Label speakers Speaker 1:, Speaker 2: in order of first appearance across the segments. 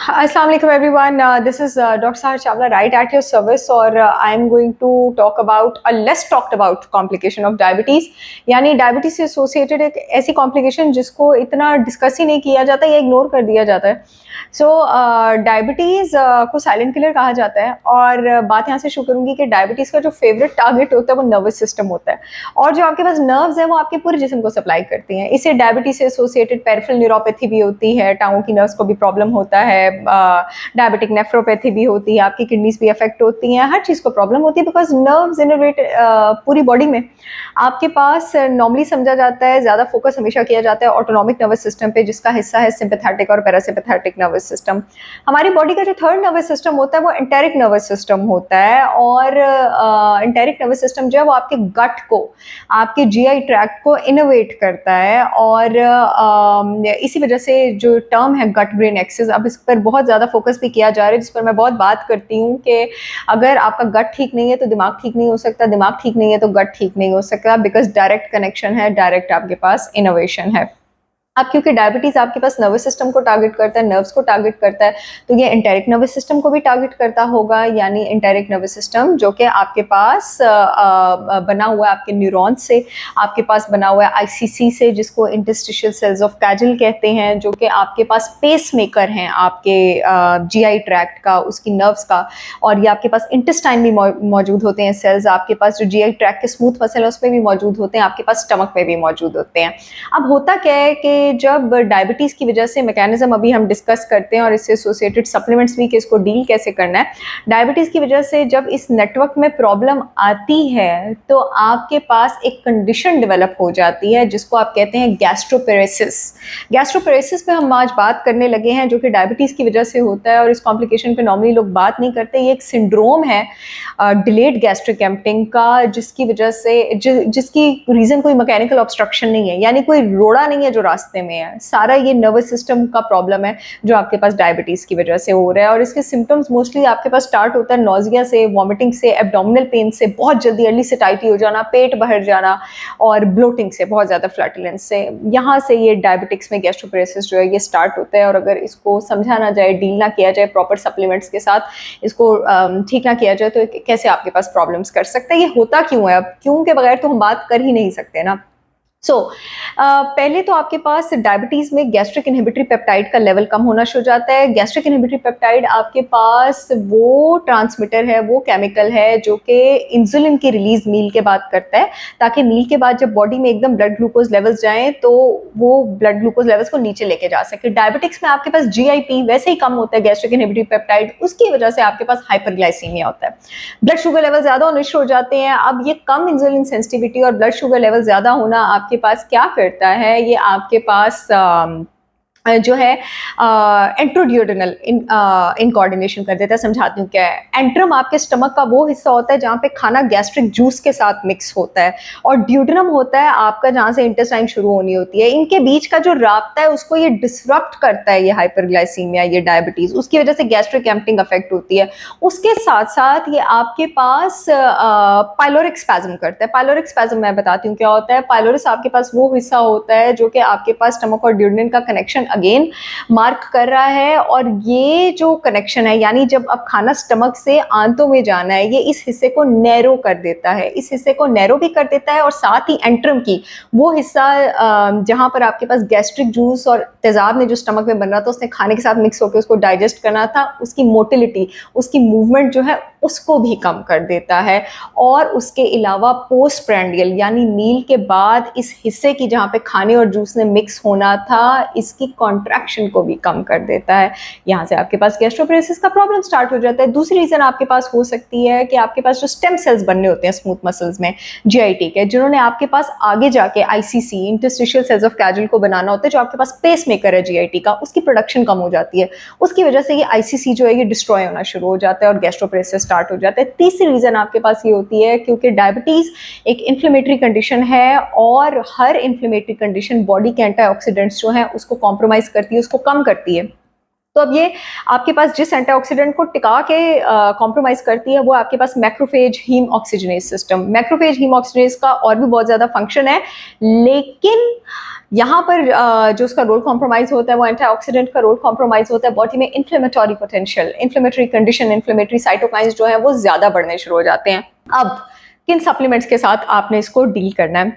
Speaker 1: Assalamu alaikum everyone. This is Dr. Sahar Chawla right at your service और I am going to talk about a less talked about complication of diabetes. यानी diabetes से associated एक ऐसी complication जिसको इतना discuss ही नहीं किया जाता या इग्नोर कर दिया जाता है. सो डायबिटीज़ को साइलेंट किलर कहा जाता है और बात यहाँ से शुरू करूँगी कि डायबिटीज़ का जो फेवरेट टारगेट होता है वो नर्वस सिस्टम होता है और जो आपके पास नर्व्स हैं वो आपके पूरे जिस्म को सप्लाई करती हैं. इससे डायबिटीज से एसोसिएटेड पेरिफेरल न्यूरोपैथी भी होती है, टांगों की नर्व्स को भी प्रॉब्लम होता है, डायबिटिक नेफ्रोपैथी भी होती है, आपकी किडनीज भी अफेक्ट होती हैं, हर चीज़ को प्रॉब्लम होती है बिकॉज नर्व्स इनर्वेट पूरी बॉडी में. आपके पास नॉर्मली समझा जाता है, ज़्यादा फोकस हमेशा किया जाता है ऑटोनॉमिक नर्वस सिस्टम पे जिसका हिस्सा है सिंपैथेटिक और पैरासिम्पैथेटिक नर्वस सिस्टम. हमारी बॉडी का जो थर्ड नर्वस सिस्टम होता है वो एंटेरिक नर्वस सिस्टम होता है और एंटेरिक नर्वस सिस्टम जो है वो आपके गट को, आपके जीआई ट्रैक्ट को इनोवेट करता है और इसी वजह से जो टर्म है गट ब्रेन एक्सिस, अब इस पर बहुत ज़्यादा फोकस भी किया जा रहा है जिस पर मैं बहुत बात करती हूँ कि अगर आपका गट ठीक नहीं है तो दिमाग ठीक नहीं हो सकता, दिमाग ठीक नहीं है तो गट ठीक नहीं हो सकता बिकॉज डायरेक्ट कनेक्शन है, डायरेक्ट आपके पास इनोवेशन है. अब क्योंकि डायबिटीज आपके पास नर्वस सिस्टम को टारगेट करता है, नर्व्स को टारगेट करता है, तो ये एंटेरिक नर्वस सिस्टम को भी टारगेट करता होगा. यानी एंटेरिक नर्वस सिस्टम जो कि आपके पास बना हुआ है आपके न्यूरॉन्स से, आपके पास बना हुआ है आईसीसी से जिसको इंटरस्टिशियल सेल्स ऑफ कैजल कहते हैं, जो कि आपके पास पेस मेकर हैं आपके जीआई ट्रैक्ट का, उसकी नर्व्स का, और ये आपके पास इंटेस्टाइन भी मौजूद होते हैं सेल्स, आपके पास जो जीआई ट्रैक्ट के स्मूथ मसल है उसमें भी मौजूद होते हैं, आपके पास स्टमक में भी मौजूद होते हैं. अब होता क्या है कि जब डायबिटीज़ की वजह से मैकेनिज्म अभी हम डिस्कस करते हैं और इससे एसोसिएटेड सप्लीमेंट्स भी कि इसको डील कैसे करना है. डायबिटीज़ की वजह से जब इस नेटवर्क में प्रॉब्लम आती है तो आपके पास एक कंडीशन डेवलप हो जाती है जिसको आप कहते हैं गैस्ट्रोपेरेसिस. गैस्ट्रोपेरेसिस पे हम आज बात करने लगे हैं जो कि डायबिटीज़ की वजह से होता है और इस कॉम्प्लिकेशन पे नॉर्मली लोग बात नहीं करते. ये एक सिंड्रोम है डिलेड गैस्ट्रिक एम्प्टिंग का जिसकी वजह से जिसकी रीज़न कोई मैकेनिकल ऑब्स्ट्रक्शन नहीं है, यानी कोई रोड़ा नहीं है जो रास्ते में है, सारा ये नर्वस सिस्टम का प्रॉब्लम है जो आपके पास डायबिटीज की वजह से हो रहा है. और इसके सिम्टम्स मोस्टली आपके पास स्टार्ट होता है नोजिया से, वॉमिटिंग से, एब्डोमिनल पेन से, बहुत जल्दी अर्ली सेटाइटी हो जाना, पेट बाहर जाना, और ब्लोटिंग से, बहुत ज़्यादा फ्लैटुलेंस से. यहाँ से ये डायबिटिक्स में गैस्ट्रोपेरेसिस जो है ये स्टार्ट होता है और अगर इसको समझा ना जाए, डील ना किया जाए प्रॉपर सप्लीमेंट्स के साथ, इसको ठीक ना किया जाए तो कैसे आपके पास प्रॉब्लम्स कर सकता है. ये होता क्यों है? अब क्यों के बगैर तो हम बात कर ही नहीं सकते ना. पहले तो आपके पास डायबिटीज़ में गैस्ट्रिक इनहिबिटरी पेप्टाइड का लेवल कम होना शुरू हो जाता है. गैस्ट्रिक इनहिबिटरी पेप्टाइड आपके पास वो ट्रांसमीटर है, वो केमिकल है जो कि इंसुलिन की रिलीज मील के बाद करता है ताकि मील के बाद जब बॉडी में एकदम ब्लड ग्लूकोज लेवल्स जाएं तो वो ब्लड ग्लूकोज लेवल्स को नीचे लेके जा सके. डायबिटिक्स में आपके पास जीआईपी वैसे ही कम होता है गैस्ट्रिक इनहिबिटरी पेप्टाइड, उसकी वजह से आपके पास हाइपरग्लाइसीमिया होता है, ब्लड शुगर लेवल ज़्यादा होने शुरू हो जाते हैं. अब ये कम इंसुलिन सेंसिटिविटी और ब्लड शुगर लेवल ज़्यादा होना आपके पास क्या करता है, ये आपके पास जो है एंट्रोड्यूडेनल इनकोऑर्डिनेशन कर देता है. समझाती हूँ क्या है. एंट्रम आपके स्टमक का वो हिस्सा होता है जहाँ पे खाना गैस्ट्रिक जूस के साथ मिक्स होता है और ड्यूडेनम होता है आपका जहाँ से इंटेस्टाइन शुरू होनी होती है. इनके बीच का जो राब्ता है उसको ये डिसरप्ट करता है, ये हाइपरग्लाइसीमिया, ये डायबिटीज़, उसकी वजह से गैस्ट्रिक एम्प्टिंग अफेक्ट होती है. उसके साथ साथ ये आपके पास पाइलोरिक स्पैज्म करता है. पाइलोरिक स्पैज्म मैं बताती हूँ क्या होता है. पाइलोरिस आपके पास वो हिस्सा होता है जो कि आपके पास स्टमक और ड्यूडेनम का कनेक्शन अगेन मार्क कर रहा है और ये जो कनेक्शन है यानी जब अब खाना स्टमक से आंतों में जाना है ये इस हिस्से को नैरो कर देता है, इस हिस्से को नैरो भी कर देता है और साथ ही एंट्रम की वो हिस्सा जहां पर आपके पास गैस्ट्रिक जूस और तेजाब ने जो स्टमक में बन रहा था उसने खाने के साथ मिक्स होकर उसको डाइजेस्ट करना था, उसकी मोटिलिटी, उसकी मूवमेंट जो है उसको भी कम कर देता है. और उसके अलावा पोस्ट प्रेंडियल यानी मील के बाद इस हिस्से की जहाँ पे खाने और जूस ने मिक्स होना था इसकी कॉन्ट्रैक्शन को भी कम कर देता है. यहाँ से आपके पास गैस्ट्रोपेरेसिस का प्रॉब्लम स्टार्ट हो जाता है. दूसरी रीज़न आपके पास हो सकती है कि आपके पास जो स्टेम सेल्स बनने होते हैं स्मूथ मसल्स में जीआईटी के, जिन्होंने आपके पास आगे जाके आईसीसी इंटरस्टिशियल सेल्स ऑफ कैजल को बनाना होता है, जो आपके पास पेस मेकर है जीआईटी का, उसकी प्रोडक्शन कम हो जाती है. उसकी वजह से ये आईसीसी जो है ये डिस्ट्रॉय होना शुरू हो जाता है और गैस्ट्रोपेरेसिस स्टार्ट हो जाता है. तीसरी रीज़न आपके पास ये होती है क्योंकि डायबिटीज़ एक इन्फ्लेमेटरी कंडीशन है और हर इन्फ्लेमेटरी कंडीशन बॉडी के एंटीऑक्सीडेंट्स जो हैं उसको कॉम्प्रोमाइज़ करती है, उसको कम करती है. तो अब ये आपके पास जिस एंटीऑक्सीडेंट को टिका के कॉम्प्रोमाइज करती है वो आपके पास macrophage heme oxygenase system. Macrophage heme oxygenase का और भी बहुत ज़्यादा फंक्शन है, लेकिन यहाँ पर जो उसका रोल कॉम्प्रोमाइज होता है वो एंटीऑक्सीडेंट का रोल कॉम्प्रोमाइज होता है बॉडी में inflammatory potential, inflammatory condition, inflammatory cytokines जो है वो ज़्यादा बढ़ने शुरू हो जाते हैं। अब किन सप्लीमेंट्स के साथ आपने इसको डील करना है?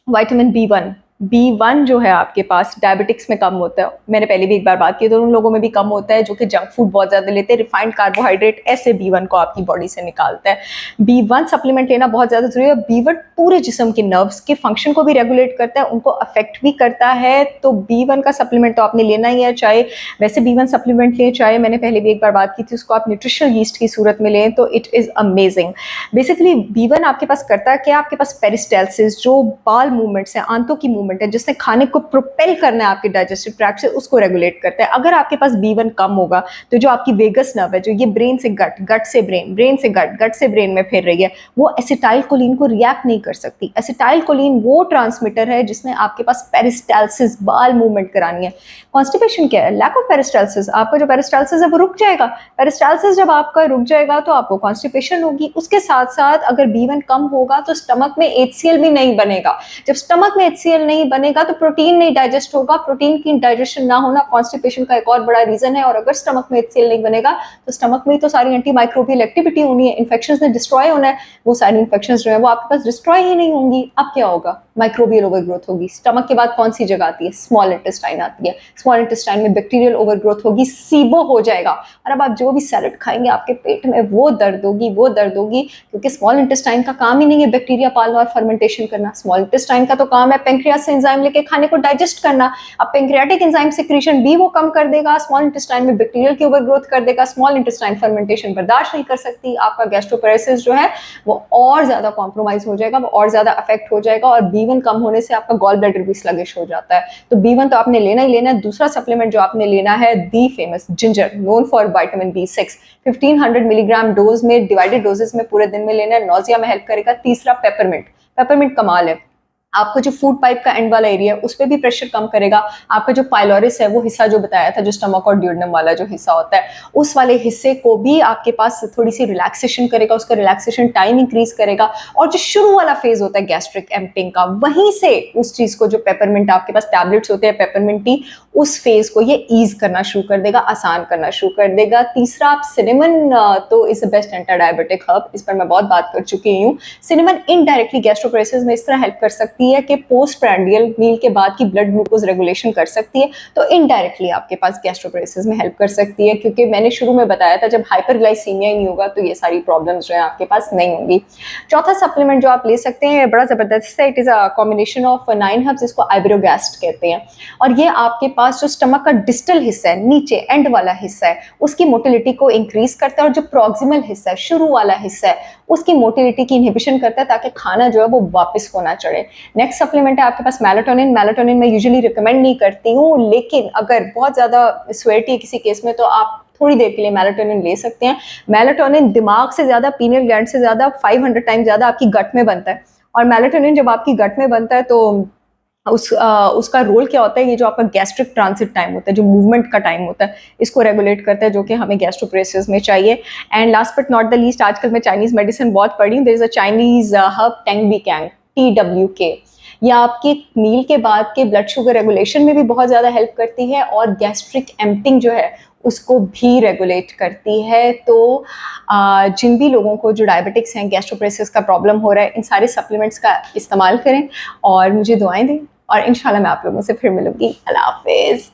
Speaker 1: विटामिन B1 जो है आपके पास डायबिटिक्स में कम होता है, मैंने पहले भी एक बार बात की, तो उन लोगों में भी कम होता है जो कि जंक फूड बहुत ज़्यादा लेते हैं, रिफाइंड कार्बोहाइड्रेट ऐसे B1 को आपकी बॉडी से निकालता है। B1 सप्लीमेंट लेना बहुत ज़्यादा जरूरी है। B1 पूरे जिस्म के नर्व्स के फंक्शन को भी रेगुलेट करता है, उनको अफेक्ट भी करता है, तो B1 का सप्लीमेंट तो आपने लेना ही है, चाहे वैसे B1 सप्लीमेंट लें, चाहे मैंने पहले भी एक बार बात की थी उसको आप न्यूट्रिशनल यीस्ट की सूरत में लें, तो it is amazing. Basically B1 आपके पास करता है कि आपके पास पेरिस्टाल्सिस जो बाल मूवमेंट्स हैं, आंतों की मूवमेंट है, जिसने खाने को प्रोपेल करना है आपके डाइजेस्टिव ट्रैक्ट से, उसको रेगुलेट करता है। अगर आपके पास B1 कम होगा तो जो आपकी वेगस नर्व है, जो ये ब्रेन से गट, गट से ब्रेन, ब्रेन से गट, गट से ब्रेन में फिर रही है, वो एसिटाइल कोलिन को रिएक्ट नहीं कर सकती। एसिटाइल कोलिन वो ट्रांसमीटर है जिसने आपके पास पेरिस्टाल्सिस, बाल मूवमेंट करानी है। कॉन्स्टिपेशन क्या है? Lack of peristalsis. आपका जो पेरिस्टाल्सिस है वो रुक जाएगा। पेरिस्टाल्सिस जब आपका रुक जाएगा तो आपको कॉन्स्टिपेशन होगी। उसके साथ साथ अगर B1 कम होगा तो स्टमक में HCl भी नहीं बनेगा। जब स्टमक में HCl नहीं बनेगा तो प्रोटीन नहीं डाइजेस्ट होगा। प्रोटीन की डाइजेशन ना होना कॉन्स्टिपेशन का एक और बड़ा रीजन है। और अगर स्टमक में HCl नहीं बनेगा तो स्टमक में तो सारी एंटी माइक्रोबियल एक्टिविटी होनी है, इन्फेक्शंस ने डिस्ट्रॉय होना है, वो सारी इन्फेक्शंस जो है वो आपके पास डिस्ट्रॉय ही नहीं होंगी। अब क्या होगा? माइक्रोबियल ओवरग्रोथ होगी। स्टमक के बाद कौन सी जगह आती है? स्मॉल इंटेस्टाइन आती है। स्मॉल इंटेस्टाइन में बैक्टीरियल ओवरग्रोथ होगी, सीबो हो जाएगा। और अब आप जो भी सैलेड खाएंगे आपके पेट में वो दर्द होगी, वो दर्द होगी, क्योंकि स्मॉल इंटेस्टाइन का काम ही नहीं है बैक्टीरिया पालना और फर्मेंटेशन करना। स्मॉल इंटेस्टाइन का तो काम है पेंक्रियास से एंजाइम लेके खाने को डाइजेस्ट करना। अब पेंक्रियाटिक एंजाइम सिक्रीशन भी वो कम कर देगा, स्मॉल इंटेस्टाइन में बैक्टीरियल की ओवरग्रोथ कर देगा। स्मॉल इंटेस्टाइन फर्मेंटेशन बर्दाश्त नहीं कर सकती। आपका गैस्ट्रोपेरेसिस जो है वो और ज्यादा कॉम्प्रोमाइज हो जाएगा, वो और ज्यादा अफेक्ट हो जाएगा। और B1 कम होने से आपका गॉल ब्लैडर भी स्लगिश हो जाता है। तो B1 तो आपने लेना ही लेना है। दूसरा सप्लीमेंट जो आपने लेना है, the famous ginger, known for vitamin B6, 1500 milligram dose में, डिवाइडेड डोजेस में पूरे दिन में लेना है। नोजिया में हेल्प करेगा। तीसरा पेपरमिंट, पेपरमिंट कमाल है, आपको जो फूड पाइप का एंड वाला एरिया है उस पर भी प्रेशर कम करेगा। आपका जो पाइलोरिस है वो हिस्सा जो बताया था, जो स्टमक और ड्यूडेनम वाला जो हिस्सा होता है, उस वाले हिस्से को भी आपके पास थोड़ी सी रिलैक्सेशन करेगा, उसका रिलैक्सेशन टाइम इंक्रीज करेगा। और जो शुरू वाला फेज होता है गैस्ट्रिक एम्प्टिंग का, वहीं से उस चीज को, जो पेपरमिंट आपके पास टैबलेट्स होते हैं पेपरमिंट टी, उस फेज को ये ईज करना शुरू कर देगा, आसान करना शुरू कर देगा। तीसरा आप सिनेमन, तो is the best anti diabetic herb, इस पर मैं बहुत बात कर चुकी हूँ। सिनेमन इनडायरेक्टली गैस्ट्रोपेरेसिस में इस तरह हेल्प कर सकती है कि पोस्ट प्रैंडियल मील के बाद की ब्लड ग्लूकोज रेगुलेशन कर सकती है, तो इनडायरेक्टली आपके पास गैस्ट्रोपेरेसिस में हेल्प कर सकती है। क्योंकि मैंने शुरू में बताया था जब हाइपरग्लाइसीमिया ही नहीं होगा तो ये सारी प्रॉब्लम्स जो है आपके पास नहीं होंगी। चौथा सप्लीमेंट जो आप ले सकते हैं बड़ा जबरदस्त है, it is a combination of 9 herbs, इसको आइब्रोगैस्ट कहते हैं। और ये आपके पास जो स्टमक का डिस्टल हिस्सा है, नीचे एंड वाला हिस्सा है, उसकी मोटिलिटी को इंक्रीज करता है। और जो प्रॉक्सिमल हिस्सा है, शुरू वाला हिस्सा है, उसकी मोटिलिटी की इनहिबिशन करता है ताकि खाना जो है वो वापस को ना चढ़े। नेक्स्ट सप्लीमेंट है आपके पास मेलाटोनिन। मेलाटोनिन मैं यूजुअली रिकमेंड नहीं करती हूँ, लेकिन अगर बहुत ज़्यादा स्वेटी है किसी केस में तो आप थोड़ी देर के लिए मेलाटोनिन ले सकते हैं। मेलाटोनिन दिमाग से ज़्यादा, पीनियल ग्लैंड से ज़्यादा, 500 टाइम ज़्यादा आपकी गट में बनता है। और मेलाटोनिन जब आपकी गट में बनता है तो उसका रोल क्या होता है? ये जो आपका गैस्ट्रिक ट्रांसिट टाइम होता है, जो मूवमेंट का टाइम होता है, इसको रेगुलेट करता है, जो कि हमें गैस्ट्रोपेरेसिस में चाहिए। And last but not the least, आजकल मैं चाइनीज मेडिसिन बहुत पढ़ी हूँ। There is a Chinese herb टेंगबीकैंग, TWK। ये आपके मील के बाद के ब्लड शुगर रेगुलेशन में भी बहुत ज़्यादा हेल्प करती है और गैस्ट्रिक एम्प्टिंग जो है उसको भी रेगुलेट करती है। तो जिन भी लोगों को जो डायबिटिक्स हैं, गैस्ट्रोपेरेसिस का प्रॉब्लम हो रहा है, इन सारे सप्लीमेंट्स का इस्तेमाल करें और मुझे दुआएं दें। और इंशाल्लाह मैं आप लोगों से फिर मिलूंगी। अल्लाह हाफिज़।